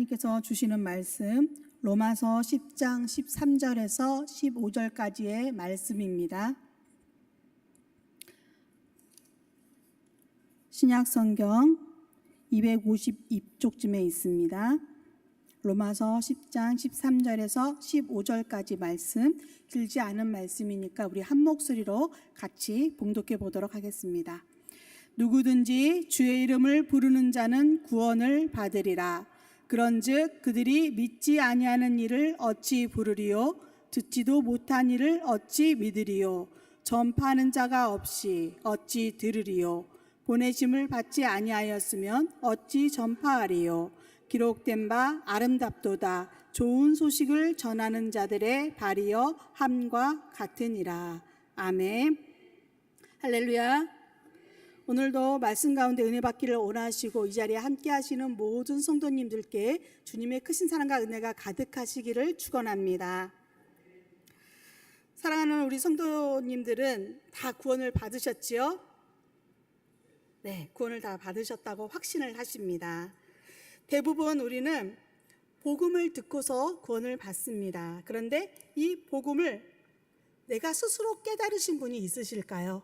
하나님께서 주시는 말씀 로마서 10장 13절에서 15절까지의 말씀입니다. 신약성경 252쪽쯤에 있습니다. 로마서 10장 13절에서 15절까지 말씀, 길지 않은 말씀이니까 우리 한 목소리로 같이 봉독해 보도록 하겠습니다. 누구든지 주의 이름을 부르는 자는 구원을 받으리라. 그런즉 그들이 믿지 아니하는 이를 어찌 부르리요? 듣지도 못한 이를 어찌 믿으리요? 전파하는 자가 없이 어찌 들으리요? 보내심을 받지 아니하였으면 어찌 전파하리요? 기록된 바 아름답도다. 좋은 소식을 전하는 자들의 발이여 함과 같으니라. 아멘. 할렐루야. 오늘도 말씀 가운데 은혜 받기를 원하시고 이 자리에 함께 하시는 모든 성도님들께 주님의 크신 사랑과 은혜가 가득하시기를 축원합니다. 사랑하는 우리 성도님들은 다 구원을 받으셨지요? 네, 구원을 다 받으셨다고 확신을 하십니다. 대부분 우리는 복음을 듣고서 구원을 받습니다. 그런데 이 복음을 내가 스스로 깨달으신 분이 있으실까요?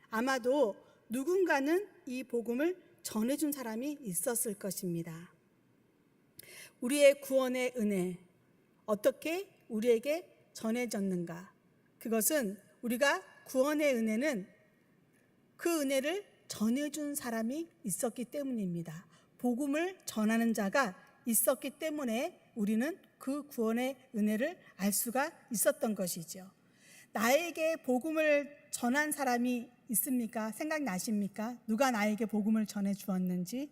아마도 누군가는 이 복음을 전해준 사람이 있었을 것입니다. 우리의 구원의 은혜, 어떻게 우리에게 전해졌는가? 그것은 우리가 구원의 은혜는 그 은혜를 전해준 사람이 있었기 때문입니다. 복음을 전하는 자가 있었기 때문에 우리는 그 구원의 은혜를 알 수가 있었던 것이죠. 나에게 복음을 전한 사람이 있습니까? 생각나십니까? 누가 나에게 복음을 전해 주었는지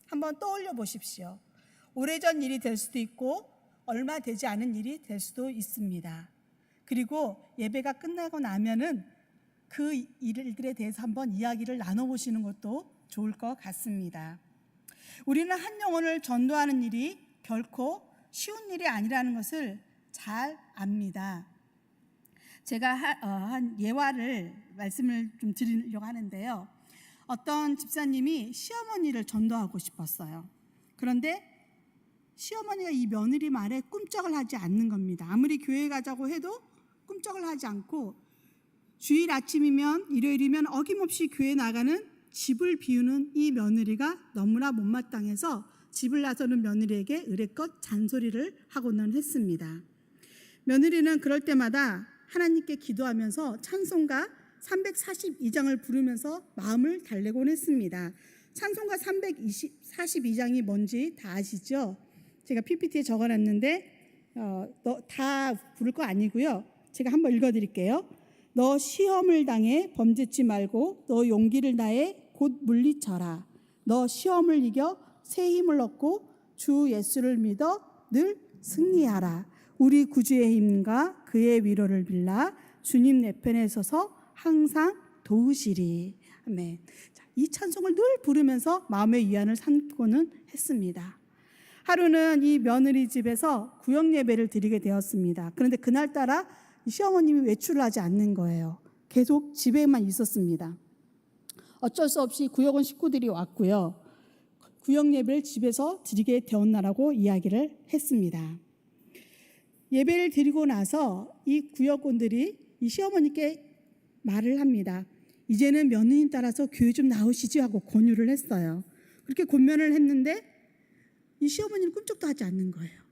한번 떠올려 보십시오. 오래전 일이 될 수도 있고 얼마 되지 않은 일이 될 수도 있습니다. 그리고 예배가 끝나고 나면은 그 일들에 대해서 한번 이야기를 나눠보시는 것도 좋을 것 같습니다. 우리는 한 영혼을 전도하는 일이 결코 쉬운 일이 아니라는 것을 잘 압니다. 제가 한 예화를 말씀을 좀 드리려고 하는데요. 어떤 집사님이 시어머니를 전도하고 싶었어요. 그런데 시어머니가 이 며느리 말에 꿈쩍을 하지 않는 겁니다. 아무리 교회 가자고 해도 꿈쩍을 하지 않고 주일 아침이면 일요일이면 어김없이 교회 나가는 집을 비우는 이 며느리가 너무나 못마땅해서 집을 나서는 며느리에게 의례껏 잔소리를 하고는 했습니다. 며느리는 그럴 때마다 하나님께 기도하면서 찬송가 342장을 부르면서 마음을 달래곤 했습니다. 찬송가 342장이 뭔지 다 아시죠? 제가 PPT에 적어놨는데 다 부를 거 아니고요. 제가 한번 읽어드릴게요. 너 시험을 당해 범죄치 말고 너 용기를 다해 곧 물리쳐라. 너 시험을 이겨 새 힘을 얻고 주 예수를 믿어 늘 승리하라. 우리 구주의 힘과 그의 위로를 빌라 주님 내 편에 서서 항상 도우시리. 아멘. 이 찬송을 늘 부르면서 마음의 위안을 삼고는 했습니다. 하루는 이 며느리 집에서 구역 예배를 드리게 되었습니다. 그런데 그날따라 시어머님이 외출을 하지 않는 거예요. 계속 집에만 있었습니다. 어쩔 수 없이 구역원 식구들이 왔고요. 구역 예배를 집에서 드리게 되었나라고 이야기를 했습니다. 예배를 드리고 나서 이 구역원들이 이 시어머니께 말을 합니다. 이제는 며느님 따라서 교회 좀 나오시지 하고 권유를 했어요. 그렇게 권면을 했는데 이 시어머니는 꿈쩍도 하지 않는 거예요.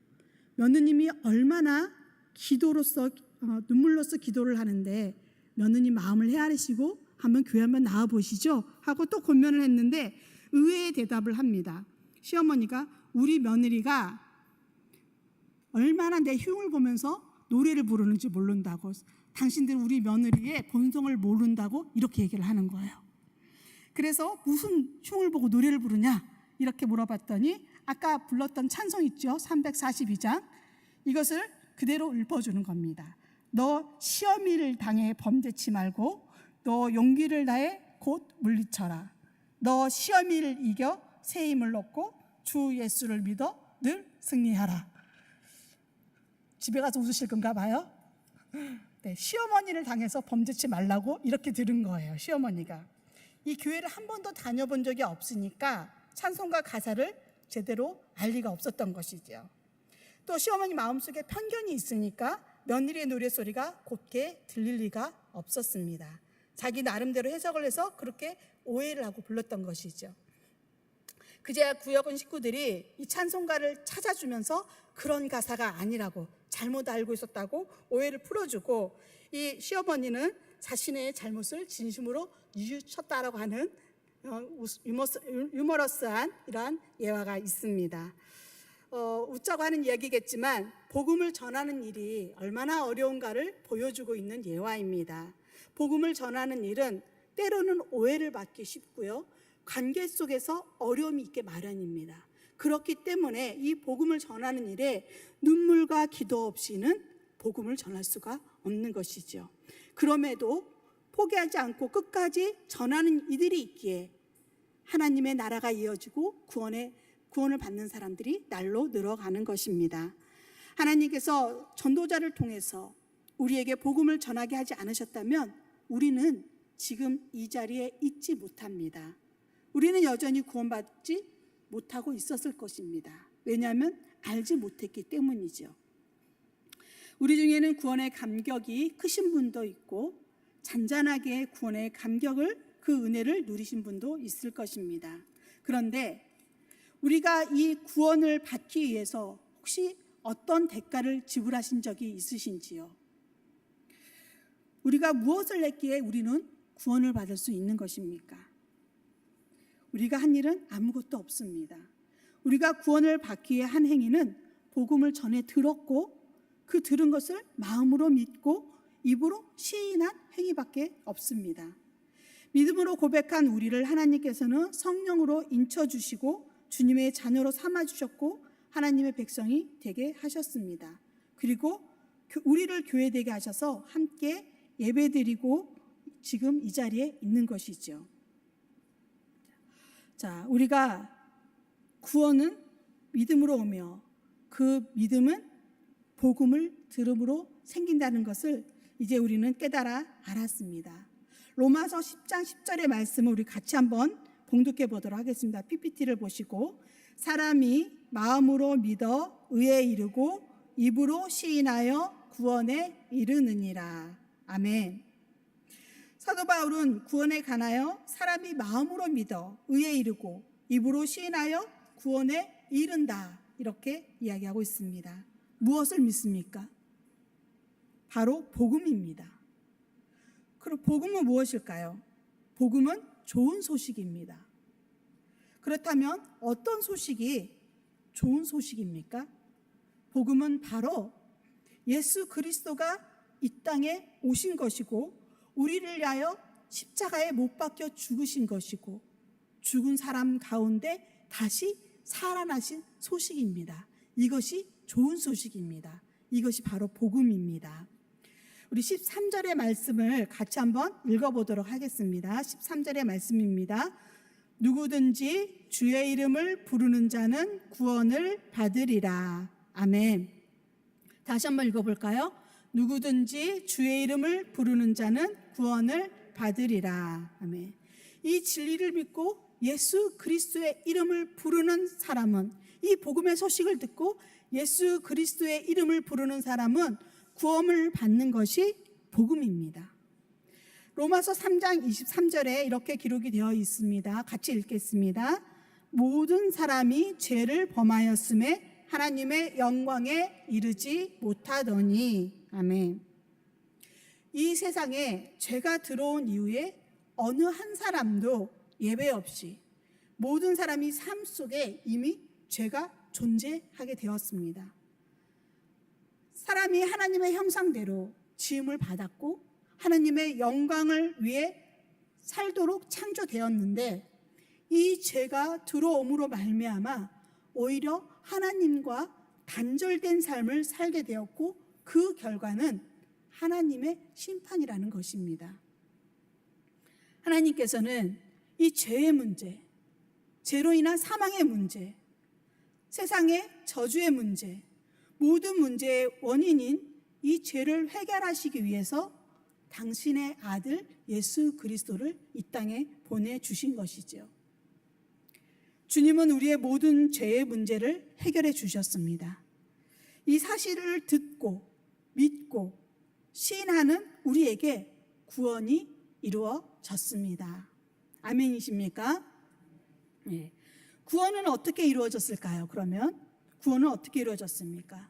며느님이 얼마나 기도로서 눈물로써 기도를 하는데 며느님 마음을 헤아리시고 한번 교회 한번 나와 보시죠 하고 또 권면을 했는데 의외의 대답을 합니다. 시어머니가 우리 며느리가 얼마나 내 흉을 보면서 노래를 부르는지 모른다고, 당신들 우리 며느리의 본성을 모른다고 이렇게 얘기를 하는 거예요. 그래서 무슨 흉을 보고 노래를 부르냐 이렇게 물어봤더니 아까 불렀던 찬송 있죠? 342장 이것을 그대로 읊어주는 겁니다. 너 시험을 당해 범죄치 말고 너 용기를 다해 곧 물리쳐라. 너 시험을 이겨 새 힘을 얻고 주 예수를 믿어 늘 승리하라. 집에 가서 웃으실 건가 봐요. 네, 시어머니를 당해서 범죄치 말라고 이렇게 들은 거예요. 시어머니가 이 교회를 한 번도 다녀본 적이 없으니까 찬송가 가사를 제대로 알 리가 없었던 것이죠. 또 시어머니 마음속에 편견이 있으니까 며느리의 노랫소리가 곱게 들릴 리가 없었습니다. 자기 나름대로 해석을 해서 그렇게 오해를 하고 불렀던 것이죠. 그제야 구역원 식구들이 이 찬송가를 찾아주면서 그런 가사가 아니라고, 잘못 알고 있었다고 오해를 풀어주고, 이 시어머니는 자신의 잘못을 진심으로 뉘우쳤다라고 하는 유머러스한 이러한 예화가 있습니다. 웃자고 하는 이야기겠지만 복음을 전하는 일이 얼마나 어려운가를 보여주고 있는 예화입니다. 복음을 전하는 일은 때로는 오해를 받기 쉽고요, 관계 속에서 어려움이 있게 마련입니다. 그렇기 때문에 이 복음을 전하는 일에 눈물과 기도 없이는 복음을 전할 수가 없는 것이죠. 그럼에도 포기하지 않고 끝까지 전하는 이들이 있기에 하나님의 나라가 이어지고 구원을 받는 사람들이 날로 늘어가는 것입니다. 하나님께서 전도자를 통해서 우리에게 복음을 전하게 하지 않으셨다면 우리는 지금 이 자리에 있지 못합니다. 우리는 여전히 구원받지 못하고 있었을 것입니다. 왜냐하면 알지 못했기 때문이죠. 우리 중에는 구원의 감격이 크신 분도 있고 잔잔하게 구원의 감격을, 그 은혜를 누리신 분도 있을 것입니다. 그런데 우리가 이 구원을 받기 위해서 혹시 어떤 대가를 지불하신 적이 있으신지요? 우리가 무엇을 했기에 우리는 구원을 받을 수 있는 것입니까? 우리가 한 일은 아무것도 없습니다. 우리가 구원을 받기 위해 한 행위는 복음을 전해 들었고 그 들은 것을 마음으로 믿고 입으로 시인한 행위밖에 없습니다. 믿음으로 고백한 우리를 하나님께서는 성령으로 인쳐주시고 주님의 자녀로 삼아주셨고 하나님의 백성이 되게 하셨습니다. 그리고 우리를 교회되게 하셔서 함께 예배드리고 지금 이 자리에 있는 것이죠. 자, 우리가 구원은 믿음으로 오며 그 믿음은 복음을 들음으로 생긴다는 것을 이제 우리는 깨달아 알았습니다. 로마서 10장 10절의 말씀을 우리 같이 한번 봉독해 보도록 하겠습니다. PPT를 보시고, 사람이 마음으로 믿어 의에 이르고 입으로 시인하여 구원에 이르느니라. 아멘. 사도 바울은 구원에 관하여 사람이 마음으로 믿어 의에 이르고 입으로 시인하여 구원에 이른다, 이렇게 이야기하고 있습니다. 무엇을 믿습니까? 바로 복음입니다. 그럼 복음은 무엇일까요? 복음은 좋은 소식입니다. 그렇다면 어떤 소식이 좋은 소식입니까? 복음은 바로 예수 그리스도가 이 땅에 오신 것이고 우리를 위하여 십자가에 못 박혀 죽으신 것이고 죽은 사람 가운데 다시 살아나신 소식입니다. 이것이 좋은 소식입니다. 이것이 바로 복음입니다. 우리 13절의 말씀을 같이 한번 읽어보도록 하겠습니다. 13절의 말씀입니다. 누구든지 주의 이름을 부르는 자는 구원을 받으리라. 아멘. 다시 한번 읽어볼까요? 누구든지 주의 이름을 부르는 자는 구원을 받으리라. 아멘. 이 진리를 믿고 예수 그리스도의 이름을 부르는 사람은, 이 복음의 소식을 듣고 예수 그리스도의 이름을 부르는 사람은 구원을 받는 것이 복음입니다. 로마서 3장 23절에 이렇게 기록이 되어 있습니다. 같이 읽겠습니다. 모든 사람이 죄를 범하였음에 하나님의 영광에 이르지 못하더니. 아멘. 이 세상에 죄가 들어온 이후에 어느 한 사람도 예외 없이 모든 사람이 삶 속에 이미 죄가 존재하게 되었습니다. 사람이 하나님의 형상대로 지음을 받았고 하나님의 영광을 위해 살도록 창조되었는데 이 죄가 들어옴으로 말미암아 오히려 하나님과 단절된 삶을 살게 되었고 그 결과는 하나님의 심판이라는 것입니다. 하나님께서는 이 죄의 문제, 죄로 인한 사망의 문제, 세상의 저주의 문제, 모든 문제의 원인인 이 죄를 해결하시기 위해서 당신의 아들 예수 그리스도를 이 땅에 보내주신 것이죠. 주님은 우리의 모든 죄의 문제를 해결해 주셨습니다. 이 사실을 듣고 믿고 시인하는 우리에게 구원이 이루어졌습니다. 아멘이십니까? 네. 구원은 어떻게 이루어졌을까요? 그러면 구원은 어떻게 이루어졌습니까?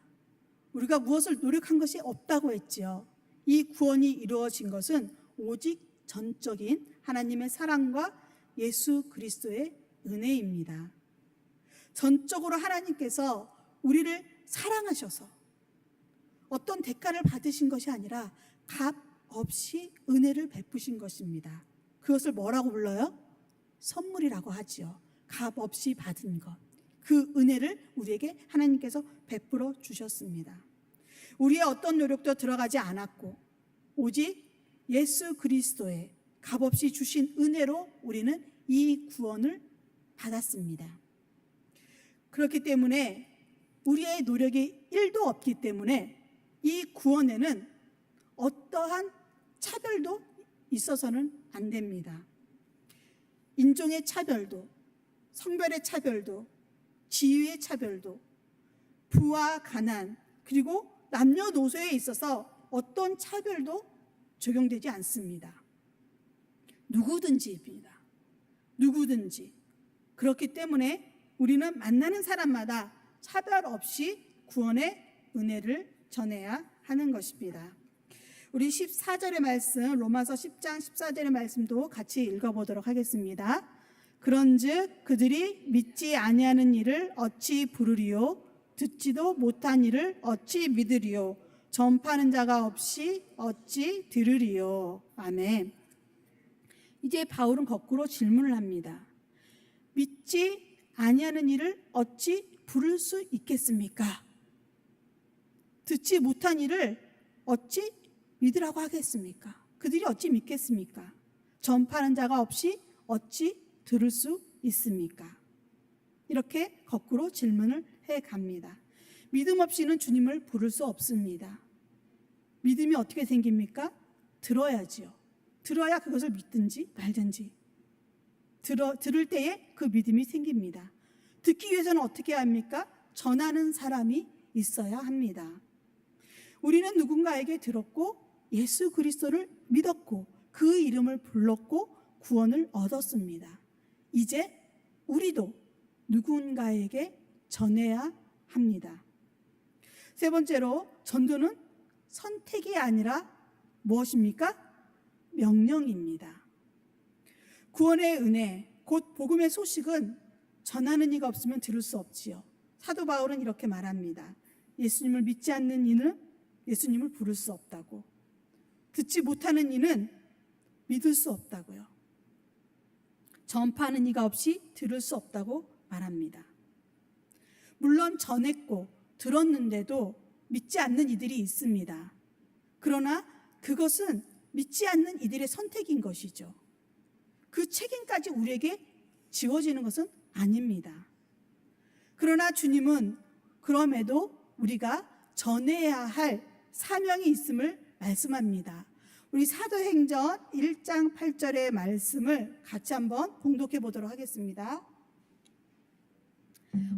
우리가 무엇을 노력한 것이 없다고 했지요. 이 구원이 이루어진 것은 오직 전적인 하나님의 사랑과 예수 그리스도의 은혜입니다. 전적으로 하나님께서 우리를 사랑하셔서 어떤 대가를 받으신 것이 아니라 값 없이 은혜를 베푸신 것입니다. 그것을 뭐라고 불러요? 선물이라고 하지요. 값 없이 받은 것. 그 은혜를 우리에게 하나님께서 베풀어 주셨습니다. 우리의 어떤 노력도 들어가지 않았고 오직 예수 그리스도의 값없이 주신 은혜로 우리는 이 구원을 받았습니다. 그렇기 때문에 우리의 노력이 1도 없기 때문에 이 구원에는 어떠한 차별도 있어서는 안 됩니다. 인종의 차별도, 성별의 차별도, 지위의 차별도, 부와 가난, 그리고 남녀노소에 있어서 어떤 차별도 적용되지 않습니다. 누구든지입니다. 누구든지. 그렇기 때문에 우리는 만나는 사람마다 차별 없이 구원의 은혜를 전해야 하는 것입니다. 우리 14절의 말씀, 로마서 10장 14절의 말씀도 같이 읽어보도록 하겠습니다. 그런즉 그들이 믿지 아니하는 일을 어찌 부르리요? 듣지도 못한 일을 어찌 믿으리요? 전파하는 자가 없이 어찌 들으리요? 아멘. 이제 바울은 거꾸로 질문을 합니다. 믿지 아니하는 일을 어찌 부를 수 있겠습니까? 듣지 못한 일을 어찌 믿으라고 하겠습니까? 그들이 어찌 믿겠습니까? 전파하는 자가 없이 어찌 들을 수 있습니까? 이렇게 거꾸로 질문을 해갑니다. 믿음 없이는 주님을 부를 수 없습니다. 믿음이 어떻게 생깁니까? 들어야지요. 들어야 그것을 믿든지 말든지. 들을 때에 그 믿음이 생깁니다. 듣기 위해서는 어떻게 합니까? 전하는 사람이 있어야 합니다. 우리는 누군가에게 들었고 예수 그리스도를 믿었고 그 이름을 불렀고 구원을 얻었습니다. 이제 우리도 누군가에게 전해야 합니다. 세 번째로 전도는 선택이 아니라 무엇입니까? 명령입니다. 구원의 은혜, 곧 복음의 소식은 전하는 이가 없으면 들을 수 없지요. 사도 바울은 이렇게 말합니다. 예수님을 믿지 않는 이는 예수님을 부를 수 없다고. 듣지 못하는 이는 믿을 수 없다고요. 전파하는 이가 없이 들을 수 없다고 말합니다. 물론 전했고 들었는데도 믿지 않는 이들이 있습니다. 그러나 그것은 믿지 않는 이들의 선택인 것이죠. 그 책임까지 우리에게 지워지는 것은 아닙니다. 그러나 주님은 그럼에도 우리가 전해야 할 사명이 있음을 말씀합니다. 우리 사도행전 1장 8절의 말씀을 같이 한번 봉독해 보도록 하겠습니다.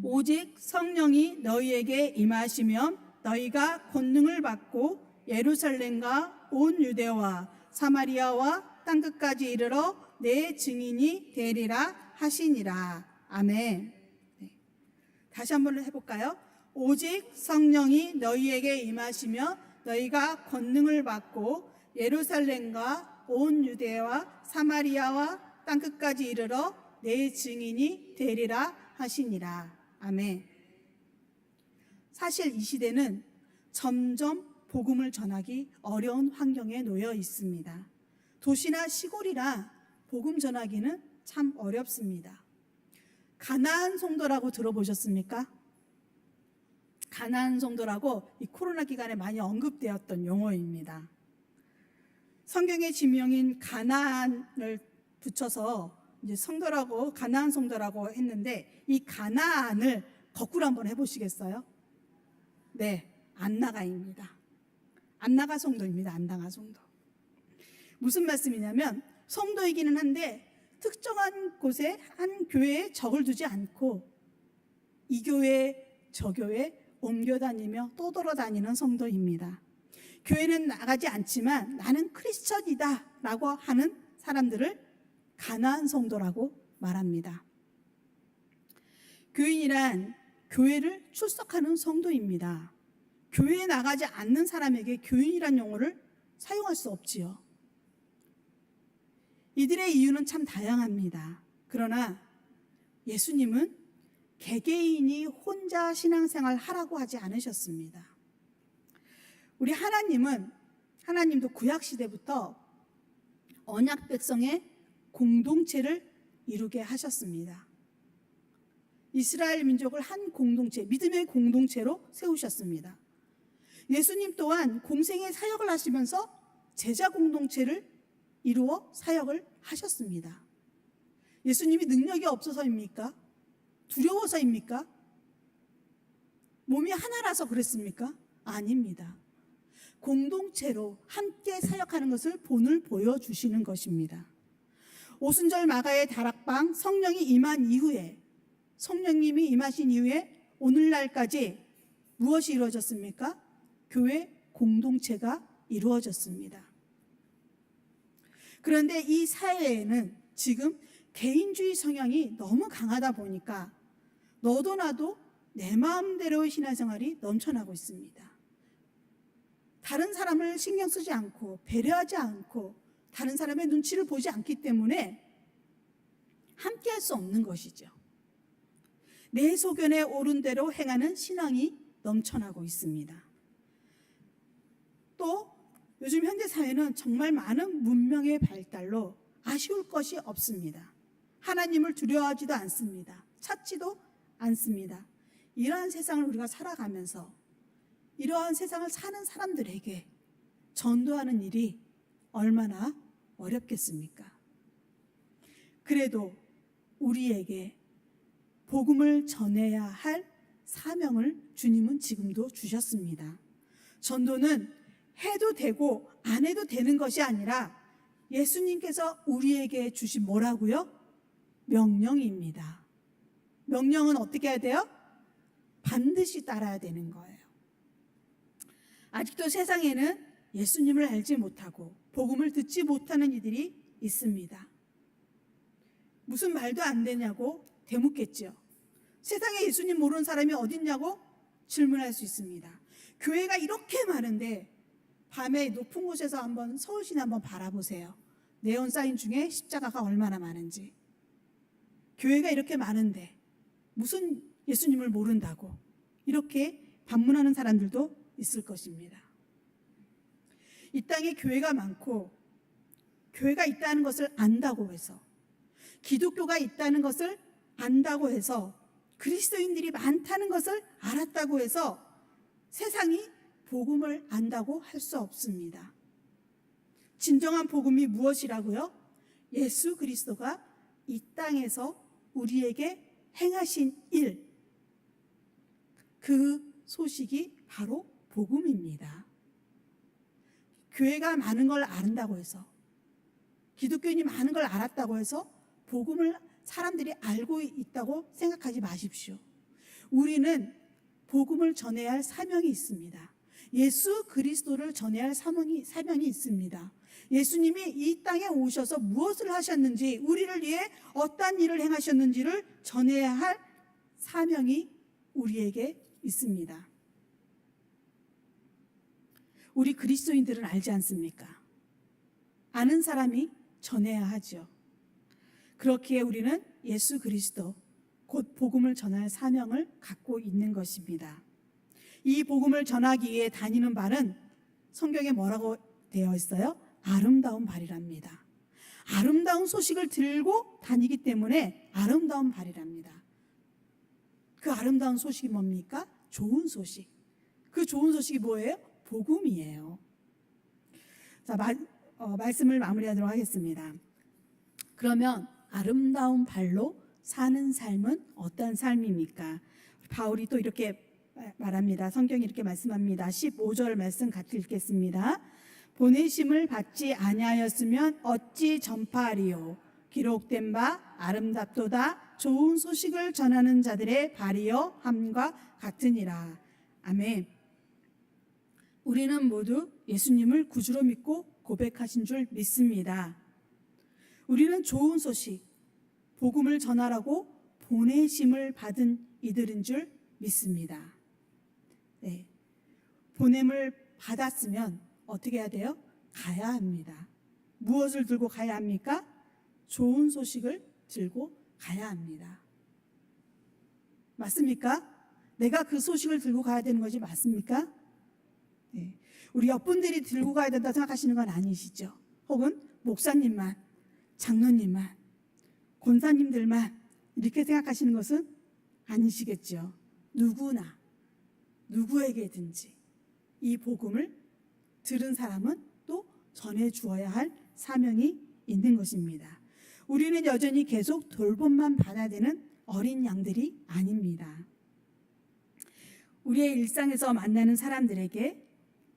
오직 성령이 너희에게 임하시면 너희가 권능을 받고 예루살렘과 온 유대와 사마리아와 땅끝까지 이르러 내 증인이 되리라 하시니라. 아멘. 네. 다시 한번 해볼까요? 오직 성령이 너희에게 임하시며 너희가 권능을 받고 예루살렘과 온 유대와 사마리아와 땅끝까지 이르러 내 증인이 되리라 하시니라. 아멘. 사실 이 시대는 점점 복음을 전하기 어려운 환경에 놓여 있습니다. 도시나 시골이라 복음 전하기는 참 어렵습니다. 가나안 성도라고 들어보셨습니까? 가나안 성도라고 이 코로나 기간에 많이 언급되었던 용어입니다. 성경의 지명인 가나안을 붙여서 이제 성도라고 가나안 성도라고 했는데 이 가나안을 거꾸로 한번 해보시겠어요? 네, 안나가입니다. 안나가 성도입니다. 안나가 성도. 무슨 말씀이냐면 성도이기는 한데 특정한 곳에 한 교회에 적을 두지 않고 이 교회 저 교회 옮겨 다니며 떠돌아다니는 성도입니다. 교회는 나가지 않지만 나는 크리스천이다 라고 하는 사람들을 가나안 성도라고 말합니다. 교인이란 교회를 출석하는 성도입니다. 교회에 나가지 않는 사람에게 교인이란 용어를 사용할 수 없지요. 이들의 이유는 참 다양합니다. 그러나 예수님은 개개인이 혼자 신앙생활 하라고 하지 않으셨습니다. 우리 하나님도 구약시대부터 언약 백성의 공동체를 이루게 하셨습니다. 이스라엘 민족을 한 공동체, 믿음의 공동체로 세우셨습니다. 예수님 또한 공생의 사역을 하시면서 제자 공동체를 이루어 사역을 하셨습니다. 예수님이 능력이 없어서입니까? 두려워서입니까? 몸이 하나라서 그랬습니까? 아닙니다. 공동체로 함께 사역하는 것을 본을 보여주시는 것입니다. 오순절 마가의 다락방 성령이 임한 이후에, 성령님이 임하신 이후에 오늘날까지 무엇이 이루어졌습니까? 교회 공동체가 이루어졌습니다. 그런데 이 사회에는 지금 개인주의 성향이 너무 강하다 보니까 너도 나도 내 마음대로의 신앙생활이 넘쳐나고 있습니다. 다른 사람을 신경 쓰지 않고 배려하지 않고 다른 사람의 눈치를 보지 않기 때문에 함께 할 수 없는 것이죠. 내 소견에 옳은 대로 행하는 신앙이 넘쳐나고 있습니다. 또 요즘 현대 사회는 정말 많은 문명의 발달로 아쉬울 것이 없습니다. 하나님을 두려워하지도 않습니다. 찾지도 않습니다. 이러한 세상을 우리가 살아가면서 이러한 세상을 사는 사람들에게 전도하는 일이 얼마나 어렵겠습니까? 그래도 우리에게 복음을 전해야 할 사명을 주님은 지금도 주셨습니다. 전도는 해도 되고 안 해도 되는 것이 아니라 예수님께서 우리에게 주신 뭐라고요? 명령입니다. 명령은 어떻게 해야 돼요? 반드시 따라야 되는 거예요. 아직도 세상에는 예수님을 알지 못하고 복음을 듣지 못하는 이들이 있습니다. 무슨 말도 안 되냐고 되묻겠죠. 세상에 예수님 모르는 사람이 어딨냐고 질문할 수 있습니다. 교회가 이렇게 많은데 밤에 높은 곳에서 한번 서울시내 한번 바라보세요. 네온 사인 중에 십자가가 얼마나 많은지. 교회가 이렇게 많은데 무슨 예수님을 모른다고 이렇게 반문하는 사람들도 있을 것입니다. 이 땅에 교회가 많고 교회가 있다는 것을 안다고 해서 기독교가 있다는 것을 안다고 해서 그리스도인들이 많다는 것을 알았다고 해서 세상이 복음을 안다고 할 수 없습니다. 진정한 복음이 무엇이라고요? 예수 그리스도가 이 땅에서 우리에게 행하신 일, 그 소식이 바로 복음입니다. 교회가 많은 걸 안다고 해서 기독교인이 많은 걸 알았다고 해서 복음을 사람들이 알고 있다고 생각하지 마십시오. 우리는 복음을 전해야 할 사명이 있습니다. 예수 그리스도를 전해야 할 사명이 있습니다. 예수님이 이 땅에 오셔서 무엇을 하셨는지, 우리를 위해 어떠한 일을 행하셨는지를 전해야 할 사명이 우리에게 있습니다. 우리 그리스도인들은 알지 않습니까? 아는 사람이 전해야 하죠. 그렇기에 우리는 예수 그리스도, 곧 복음을 전할 사명을 갖고 있는 것입니다. 이 복음을 전하기 위해 다니는 발은 성경에 뭐라고 되어 있어요? 아름다운 발이랍니다. 아름다운 소식을 들고 다니기 때문에 아름다운 발이랍니다. 그 아름다운 소식이 뭡니까? 좋은 소식. 그 좋은 소식이 뭐예요? 복음이에요. 자, 말씀을 마무리하도록 하겠습니다. 그러면 아름다운 발로 사는 삶은 어떤 삶입니까? 바울이 또 이렇게 말합니다. 성경이 이렇게 말씀합니다. 15절 말씀 같이 읽겠습니다. 보내심을 받지 아니하였으면 어찌 전파하리요? 기록된 바 아름답도다 좋은 소식을 전하는 자들의 발이여 함과 같으니라. 아멘. 우리는 모두 예수님을 구주로 믿고 고백하신 줄 믿습니다. 우리는 좋은 소식, 복음을 전하라고 보내심을 받은 이들인 줄 믿습니다. 네. 보냄을 받았으면 어떻게 해야 돼요? 가야 합니다. 무엇을 들고 가야 합니까? 좋은 소식을 들고 가야 합니다. 맞습니까? 내가 그 소식을 들고 가야 되는 것이 맞습니까? 네. 우리 옆분들이 들고 가야 된다 생각하시는 건 아니시죠? 혹은 목사님만, 장로님만, 권사님들만 이렇게 생각하시는 것은 아니시겠죠? 누구나, 누구에게든지 이 복음을 들은 사람은 또 전해 주어야 할 사명이 있는 것입니다. 우리는 여전히 계속 돌봄만 받아야 되는 어린 양들이 아닙니다. 우리의 일상에서 만나는 사람들에게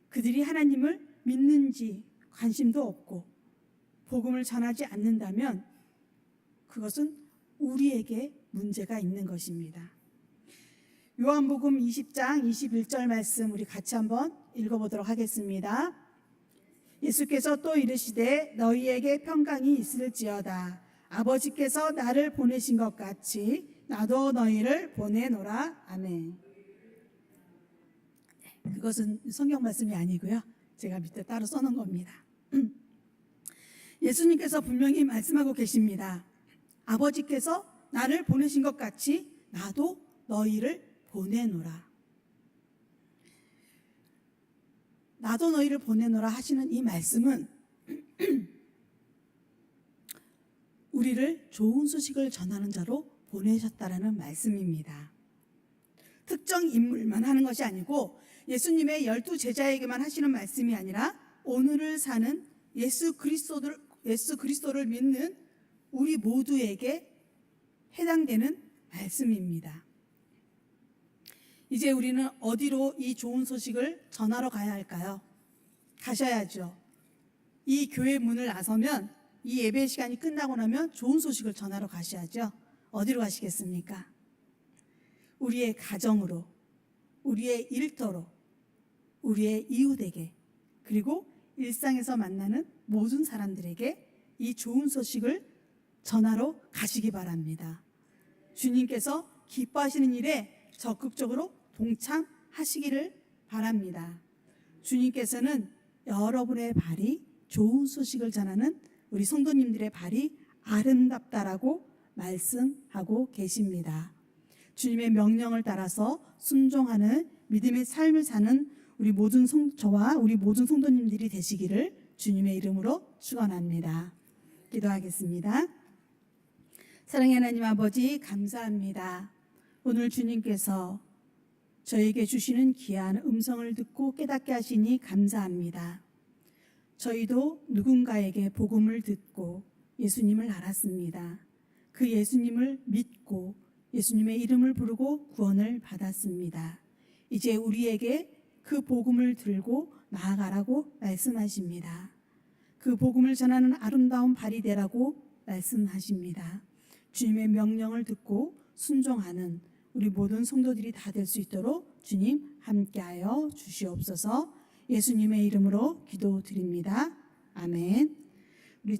그들이 하나님을 믿는지 관심도 없고 복음을 전하지 않는다면 그것은 우리에게 문제가 있는 것입니다. 요한복음 20장 21절 말씀 우리 같이 한번 읽어보도록 하겠습니다. 예수께서 또 이르시되 너희에게 평강이 있을지어다. 아버지께서 나를 보내신 것 같이 나도 너희를 보내노라. 아멘. 그것은 성경 말씀이 아니고요. 제가 밑에 따로 써놓은 겁니다. 예수님께서 분명히 말씀하고 계십니다. 아버지께서 나를 보내신 것 같이 나도 너희를 보내노라. 나도 너희를 보내노라 하시는 이 말씀은 우리를 좋은 소식을 전하는 자로 보내셨다라는 말씀입니다. 특정 인물만 하는 것이 아니고 예수님의 12제자에게만 하시는 말씀이 아니라 오늘을 사는 예수 그리스도를 믿는 우리 모두에게 해당되는 말씀입니다. 이제 우리는 어디로 이 좋은 소식을 전하러 가야 할까요? 가셔야죠. 이 교회 문을 나서면 이 예배 시간이 끝나고 나면 좋은 소식을 전하러 가셔야죠. 어디로 가시겠습니까? 우리의 가정으로, 우리의 일터로, 우리의 이웃에게, 그리고 일상에서 만나는 모든 사람들에게 이 좋은 소식을 전하러 가시기 바랍니다. 주님께서 기뻐하시는 일에 적극적으로 동참하시기를 바랍니다. 주님께서는 여러분의 발이 좋은 소식을 전하는 우리 성도님들의 발이 아름답다라고 말씀하고 계십니다. 주님의 명령을 따라서 순종하는 믿음의 삶을 사는 저와 우리 모든 성도님들이 되시기를 주님의 이름으로 축원합니다. 기도하겠습니다. 사랑의 하나님 아버지 감사합니다. 오늘 주님께서 저에게 주시는 귀한 음성을 듣고 깨닫게 하시니 감사합니다. 저희도 누군가에게 복음을 듣고 예수님을 알았습니다. 그 예수님을 믿고 예수님의 이름을 부르고 구원을 받았습니다. 이제 우리에게 그 복음을 들고 나아가라고 말씀하십니다. 그 복음을 전하는 아름다운 발이 되라고 말씀하십니다. 주님의 명령을 듣고 순종하는 우리 모든 성도들이 다 될 수 있도록 주님 함께하여 주시옵소서. 예수님의 이름으로 기도드립니다. 아멘. 우리